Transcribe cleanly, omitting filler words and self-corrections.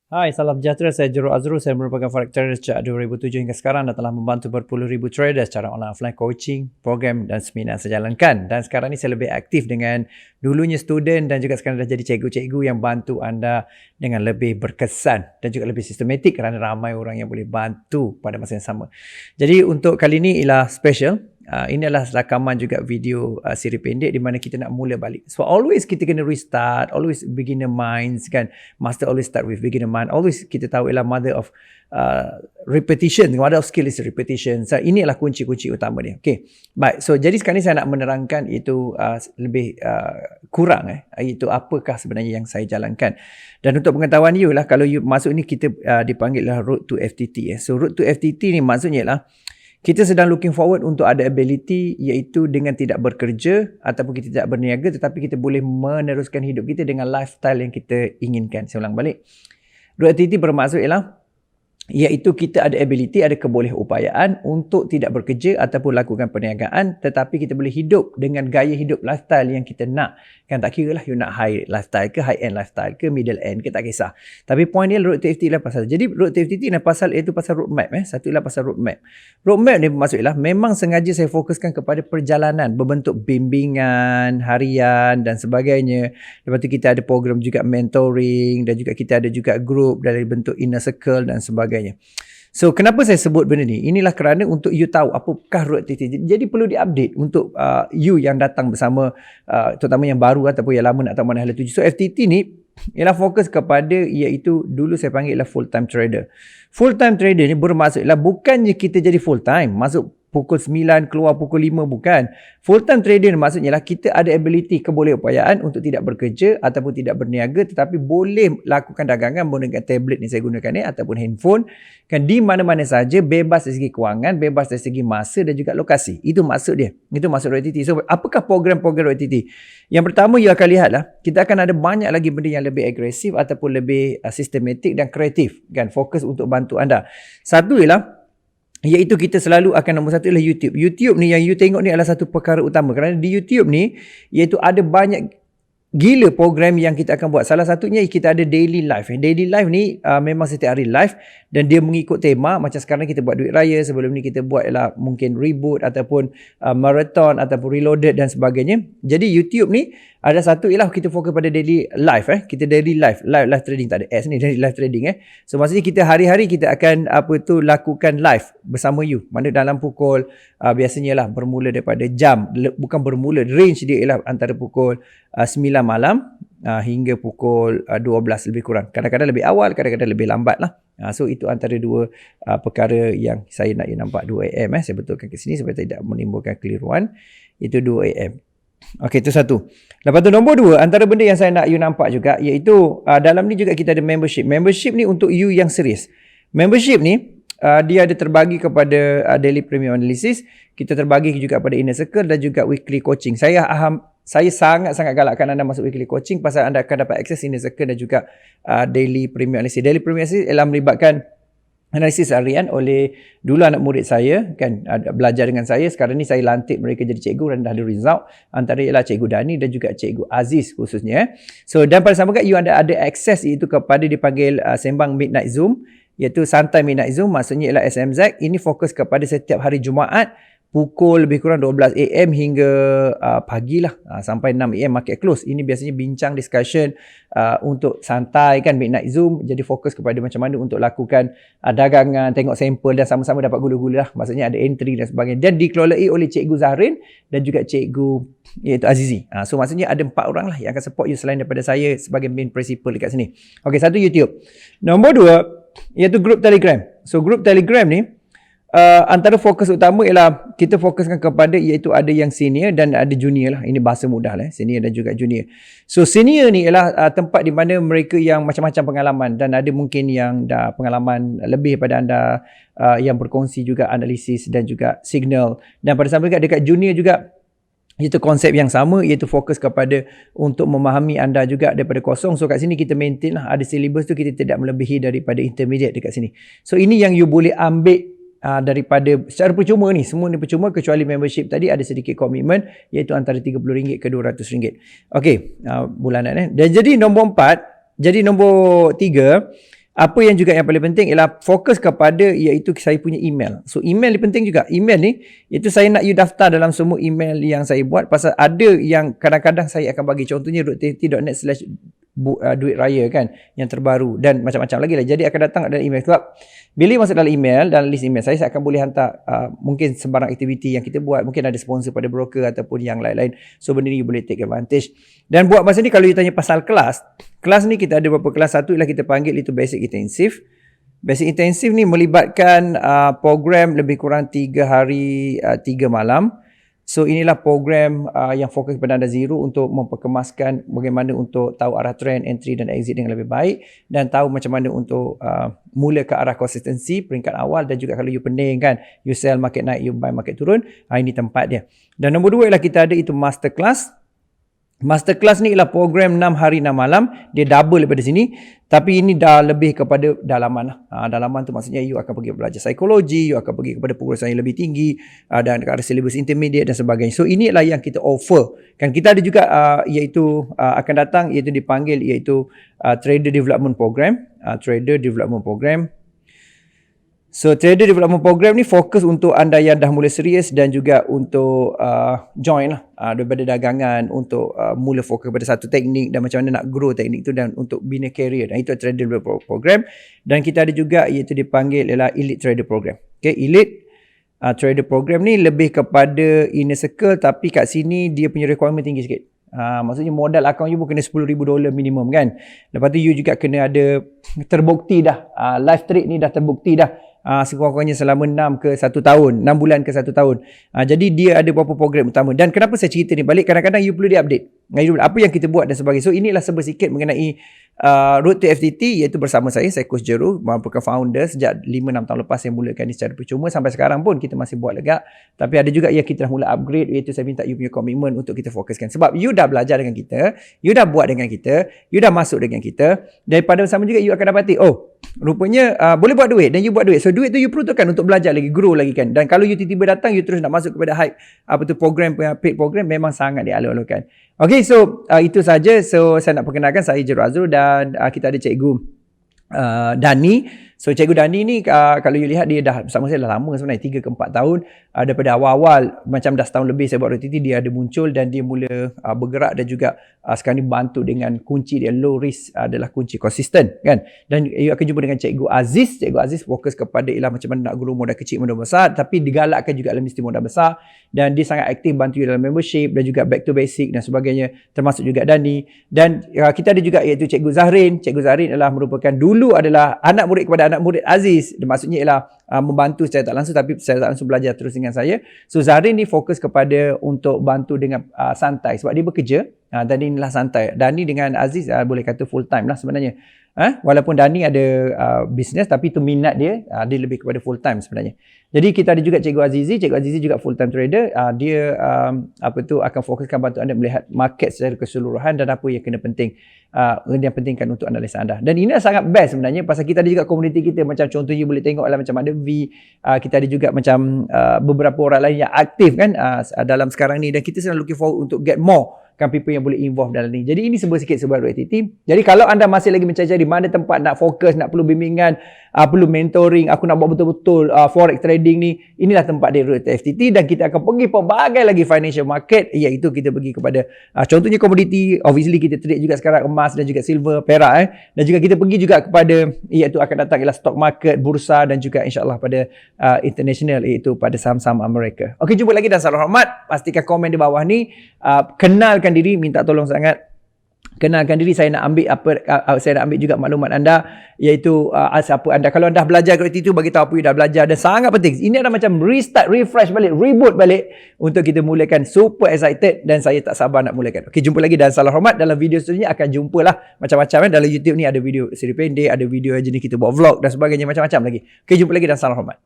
Hai, salam sejahtera. Saya Jero Azrul. Saya merupakan Forex Trader sejak 2007 hingga sekarang dan telah membantu berpuluh ribu trader secara online offline coaching, program dan seminar saya jalankan. Dan sekarang ni saya lebih aktif dengan dulunya student dan juga sekarang dah jadi cikgu-cikgu yang bantu anda dengan lebih berkesan dan juga lebih sistematik kerana ramai orang yang boleh bantu pada masa yang sama. Jadi untuk kali ini ialah special. Ini adalah rakaman juga video siri pendek di mana kita nak mula balik. So always kita kena restart, always beginner minds kan. Master always start with beginner mind. Always kita tahu ialah mother of repetition. Mother of skill is repetition. So ini adalah kunci-kunci utama dia. Okay. Baik. So jadi sekarang ni saya nak menerangkan itu lebih kurang iaitu apakah sebenarnya yang saya jalankan. Dan untuk pengetahuan you lah, kalau you masuk ni kita dipanggil lah Road to FTT. So Road to FTT ni maksudnya lah kita sedang looking forward untuk ada ability iaitu dengan tidak bekerja ataupun kita tidak berniaga tetapi kita boleh meneruskan hidup kita dengan lifestyle yang kita inginkan. Saya ulang balik. Road FTT bermaksud ialah iaitu kita ada ability, ada kebolehupayaan untuk tidak bekerja ataupun lakukan perniagaan tetapi kita boleh hidup dengan gaya hidup lifestyle yang kita nak. Kan tak kira lah you nak high lifestyle ke high end lifestyle ke middle end ke, tak kisah. Tapi point dia road to FTT lah pasal. Jadi road to FTT ni pasal iaitu pasal roadmap. Satu ialah pasal roadmap. Roadmap ni bermaksud ialah memang sengaja saya fokuskan kepada perjalanan berbentuk bimbingan harian dan sebagainya. Lepas tu kita ada program juga mentoring dan juga kita ada juga group dari bentuk inner circle dan sebagainya. So kenapa saya sebut benda ni? Inilah kerana untuk you tahu apakah road FTT. Jadi perlu diupdate untuk you yang datang bersama terutama yang baru ataupun yang lama nak tahu mana hala tuju. So FTT ni ialah fokus kepada iaitu dulu saya panggil ialah full time trader. Full time trader ni bermaksud ialah bukannya kita jadi full time masuk pukul 9 keluar pukul 5, bukan. Full time trader maksudnya lah kita ada ability, kebolehupayaan untuk tidak bekerja ataupun tidak berniaga tetapi boleh lakukan dagangan menggunakan tablet ni saya gunakan ni ataupun handphone kan di mana-mana saja, bebas dari segi kewangan, bebas dari segi masa dan juga lokasi. Itu maksud dia. Itu maksud RTT. So apakah program-program RTT? Yang pertama you akan lihat lah, kita akan ada banyak lagi benda yang lebih agresif ataupun lebih sistematik dan kreatif kan, fokus untuk bantu anda. Satu ialah iaitu kita selalu akan nombor satu adalah YouTube. YouTube ni yang you tengok ni adalah satu perkara utama kerana di YouTube ni iaitu ada banyak gila program yang kita akan buat. Salah satunya kita ada daily live. Daily live ni memang setiap hari live dan dia mengikut tema. Macam sekarang kita buat duit raya, sebelum ni kita buat ialah mungkin reboot ataupun marathon ataupun reloaded dan sebagainya. Jadi YouTube ni ada satu ialah kita fokus pada daily live. Kita daily live trading, tak ada S ni, daily live trading. So maksudnya kita hari-hari kita akan lakukan live bersama you. Mana dalam pukul biasanya lah bermula daripada jam, bukan bermula, range dia ialah antara pukul 9 malam hingga pukul 12 lebih kurang. Kadang-kadang lebih awal, kadang-kadang lebih lambat lah. So itu antara dua perkara yang saya nak nampak 2 AM. Saya betulkan ke sini supaya tidak menimbulkan keliruan. Itu 2 AM. Okey, itu satu. Lepas tu nombor 2, antara benda yang saya nak you nampak juga iaitu dalam ni juga kita ada membership. Membership ni untuk you yang serius. Membership ni dia ada terbagi kepada daily premium analysis, kita terbagi juga pada inner circle dan juga weekly coaching. Saya sangat-sangat galakkan anda masuk weekly coaching pasal anda akan dapat akses inner circle dan juga daily premium analysis. Daily premium analysis ialah melibatkan analisis harian oleh dulu anak murid saya kan, belajar dengan saya. Sekarang ni saya lantik mereka jadi cikgu dan dah ada result. Antara ialah cikgu Dani dan juga cikgu Aziz khususnya. So dan pada sama juga you ada akses itu kepada dipanggil sembang midnight zoom, iaitu santai midnight zoom, maksudnya ialah SMZ. Ini fokus kepada setiap hari Jumaat pukul lebih kurang 12 AM hingga pagi lah, sampai 6 AM market close. Ini biasanya bincang, discussion untuk santai kan, midnight zoom. Jadi fokus kepada macam mana untuk lakukan dagangan, tengok sampel dan sama-sama dapat gula-gula lah. Maksudnya ada entry dan sebagainya. Dan dikelolai oleh Cikgu Zahrin dan juga Cikgu iaitu Azizi. So maksudnya ada 4 orang lah yang akan support you selain daripada saya sebagai main principal dekat sini. Okey, satu YouTube. Nombor 2 iaitu grup Telegram. So grup Telegram ni antara fokus utama ialah kita fokuskan kepada iaitu ada yang senior dan ada junior lah. Ini bahasa mudah lah, senior dan juga junior. So senior ni ialah tempat di mana mereka yang macam-macam pengalaman dan ada mungkin yang dah pengalaman lebih pada anda yang berkongsi juga analisis dan juga signal. Dan pada sama juga dekat junior juga itu konsep yang sama, iaitu fokus kepada untuk memahami anda juga daripada kosong. So kat sini kita maintain lah, ada syllabus tu kita tidak melebihi daripada intermediate dekat sini. So ini yang you boleh ambil daripada secara percuma ni. Semua ni percuma kecuali membership tadi ada sedikit komitmen iaitu antara RM30 ke RM200. Okey, bulanan Dan jadi nombor 4, jadi nombor 3 Apa yang juga yang paling penting ialah fokus kepada iaitu saya punya email. So email ni penting juga. Email ni itu saya nak you daftar dalam semua email yang saya buat, pasal ada yang kadang-kadang saya akan bagi, contohnya rootakt.net/ duit raya kan, yang terbaru dan macam-macam lagi lah. Jadi akan datang dalam email. Sebab bila masuk dalam email, dalam list email saya akan boleh hantar mungkin sembarang aktiviti yang kita buat, mungkin ada sponsor pada broker ataupun yang lain-lain. So benda ni you boleh take advantage. Dan buat masa ni kalau you tanya pasal kelas ni kita ada beberapa kelas. Satu ialah kita panggil itu Basic Intensive. Basic Intensive ni melibatkan program lebih kurang 3 hari 3 malam. So inilah program yang fokus kepada anda zero untuk memperkemaskan bagaimana untuk tahu arah trend, entry dan exit dengan lebih baik, dan tahu macam mana untuk mula ke arah konsistensi peringkat awal. Dan juga kalau you pening kan, you sell market naik, you buy market turun, ini tempat dia. Dan nombor 2 ialah kita ada itu Masterclass. Masterclass ni ialah program 6 hari 6 malam. Dia double daripada sini. Tapi ini dah lebih kepada dalaman lah. Dalaman tu maksudnya you akan pergi belajar psikologi, you akan pergi kepada pengurusan yang lebih tinggi, dan ke arah syllabus intermediate dan sebagainya. So ini adalah yang kita offer. Kan kita ada juga iaitu akan datang, iaitu dipanggil iaitu Trader Development Program. Trader Development Program. So Trader Development Program ni fokus untuk anda yang dah mula serius dan juga untuk join lah daripada dagangan, untuk mula fokus pada satu teknik dan macam mana nak grow teknik tu dan untuk bina career. Dan itu Trader Development Program. Dan kita ada juga iaitu dipanggil ialah Elite Trader Program. Okay, Elite Trader Program ni lebih kepada inner circle, tapi kat sini dia punya requirement tinggi sikit. Maksudnya modal akaun you pun kena $10,000 minimum kan. Lepas tu you juga kena ada terbukti dah, live trade ni dah terbukti dah sekurang-kurangnya selama 6 ke 1 tahun, 6 bulan ke 1 tahun. Jadi dia ada beberapa program utama. Dan kenapa saya cerita ni balik, kadang-kadang you perlu di-update apa yang kita buat dan sebagainya. So inilah sedikit mengenai Road to FTT, iaitu bersama saya Coach Jero, merupakan founder sejak 5-6 tahun lepas saya mulakan ni secara percuma. Sampai sekarang pun kita masih buat lega. Tapi ada juga yang kita dah mula upgrade, iaitu saya minta you punya komitmen untuk kita fokuskan. Sebab you dah belajar dengan kita, you dah buat dengan kita, you dah masuk dengan kita. Daripada sama juga you akan dapati, oh rupanya boleh buat duit, dan you buat duit. So duit tu you perlukan untuk belajar lagi, grow lagi kan. Dan kalau you tiba-tiba datang, you terus nak masuk kepada hype program, paid program, memang sangat dialur-alurkan. Okay, so itu saja. So saya nak perkenalkan, saya Jero Azrul dan kita ada Cikgu Dani. So Cikgu Dani ni kalau you lihat dia dah bersama saya dah lama sebenarnya, 3 ke 4 tahun. Daripada awal-awal macam dah setahun lebih saya buat RTT, dia ada muncul dan dia mula bergerak, dan juga sekarang ni bantu dengan kunci dia low risk adalah kunci konsisten kan. Dan you akan jumpa dengan Cikgu Aziz. Cikgu Aziz fokus kepada ialah macam mana nak grow modal kecil, modal besar, tapi digalakkan juga dalam mesti modal besar. Dan dia sangat aktif bantu you dalam membership dan juga back to basic dan sebagainya, termasuk juga Dani. Dan kita ada juga iaitu Cikgu Zahrin. Cikgu Zahrin adalah merupakan dulu adalah anak murid kepada anak murid Aziz. Maksudnya ialah membantu secara tak langsung, tapi secara tak langsung belajar terus dengan saya. So Zahrin ni fokus kepada untuk bantu dengan santai sebab dia bekerja. Dan inilah santai. Dani dengan Aziz boleh kata full time lah sebenarnya. Walaupun Dani ada bisnes, tapi itu minat dia, dia lebih kepada full time sebenarnya. Jadi kita ada juga Cikgu Azizi. Cikgu Azizi juga full time trader. Dia akan fokuskan bantu anda melihat market secara keseluruhan dan apa yang kena penting, yang pentingkan untuk analisa anda. Dan ini sangat best sebenarnya, pasal kita ada juga komuniti kita. Macam contoh you boleh tengok lah, macam ada V, kita ada juga macam beberapa orang lain yang aktif kan dalam sekarang ni, dan kita sedang looking forward untuk get more kan people yang boleh involve dalam ni. Jadi ini sikit sebab RTT. Jadi kalau anda masih lagi mencari-cari mana tempat nak fokus, nak perlu bimbingan, perlu mentoring, aku nak buat betul-betul forex trading ni, inilah tempat dia Road to FTT. Dan kita akan pergi pelbagai lagi financial market, iaitu kita pergi kepada contohnya komoditi. Obviously kita trade juga sekarang emas dan juga silver, perak dan juga kita pergi juga kepada iaitu akan datang ialah stock market, bursa, dan juga insyaAllah pada international, iaitu pada saham-saham Amerika. Okey, jumpa lagi dan salam hormat. Pastikan komen di bawah ni, kenalkan diri, minta tolong sangat kenalkan diri. Saya nak ambil saya nak ambil juga maklumat anda, iaitu siapa anda. Kalau anda belajar kreatif itu, bagi tahu apa you dah belajar, dan sangat penting. Ini adalah macam restart, refresh balik, reboot balik untuk kita mulakan. Super excited dan saya tak sabar nak mulakan. Okey, jumpa lagi dan salam hormat. Dalam video seterusnya akan jumpalah macam-macam kan. Dalam YouTube ni ada video siri pendek, ada video jenis kita buat vlog dan sebagainya, macam-macam lagi. Okey, jumpa lagi dan salam hormat.